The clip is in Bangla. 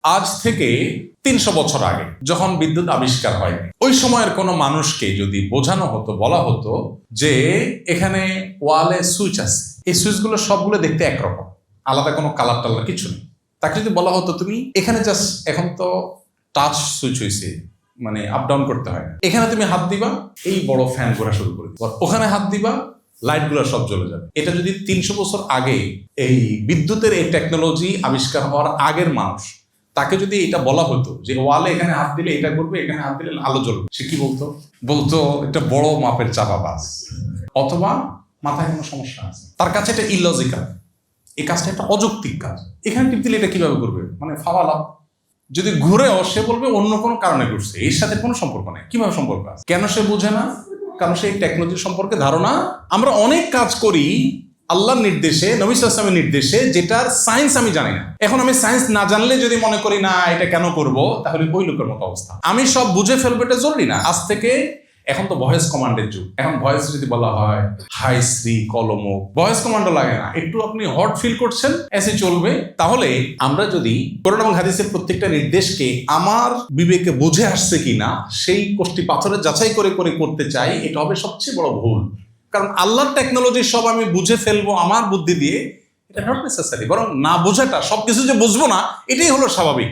আজ থেকে 300 বছর আগে যখন বিদ্যুৎ আবিষ্কার হয়নি, ওই সময়ের কোনো মানুষকে যদি বোঝানো হতো, বলা হতো যে এখানে ওয়ালে সুইচ আছে, এই সুইচগুলো সবগুলো দেখতে একরকম, আলাদা কোনো কালার টালার কিছু নেই, তাকে যদি বলা হতো তুমি এখানে জাস্ট, এখন তো টাচ সুইচ হয়েছে, মানে আপ ডাউন করতে হয় না, এখানে তুমি হাত দিবা এই বড় ফ্যান ঘোরা শুরু করে দিবা, ওখানে হাত দিবা লাইট গুলো সব জ্বলে যাবে। এটা যদি 300 বছর আগে, এই বিদ্যুতের এই টেকনোলজি আবিষ্কার হওয়ার আগের মানুষ, তাকে যদি এটা বলা হতো যে ওয়ালে এখানে হাত দিলে এটা করবে, এখানে হাত দিলে আলো জ্বলবে, সে কি বলতো? বলতো এটা বড় মাপের চাপাবাজ, অথবা মাথায় কোনো সমস্যা আছে। তার কাছে এটা ইলজিক্যাল, এই কাজটা একটা অযৌক্তিক কাজ, এখানে টিপ দিলে এটা কিভাবে করবে, মানে ফাওয়ালা। যদি ঘুরেও সে বলবে অন্য কোনো কারণে ঘুরছে, এর সাথে কোনো সম্পর্ক নেই। কিভাবে সম্পর্ক আছে? কেন সে বোঝে না? কারণ সেই টেকনোলজি সম্পর্কে ধারণা। আমরা অনেক কাজ করি আল্লাহর নির্দেশে, নবী সাল্লাল্লাহু আলাইহি ওয়াসাল্লামের নির্দেশে, যেটার সায়েন্স আমি জানি না। এখন আমি সায়েন্স না জানলে যদি মনে করি না এটা কেন করব, তাহলে ওই লোকের মতো অবস্থা। আমি সব বুঝে ফেলবো এটা জরুরি না। আজ থেকে, এখন তো ভয়েস কমান্ডের যুগ, এখন ভয়েস যদি বলা হয় হাই শ্রী কলম, ভয়েস কমান্ডও লাগে না, একটু আপনি হট ফিল করছেন, এসে চলবে। তাহলে আমরা যদি কোরআন এবং হাদিসের প্রত্যেকটা নির্দেশকে আমার বিবেকে বুঝে আসছে কিনা সেই কোষ্টি পাথরে যাচাই করে করে করতে চাই, এটা হবে সবচেয়ে বড় ভুল। কারণ আল্লাহর টেকনোলজি সব আমি বুঝে ফেলবো আমার বুদ্ধি দিয়ে, এটা নট নেসেসারি। বরং না বোঝাটা, সবকিছু যে বুঝবো না, এটাই হলো স্বাভাবিক।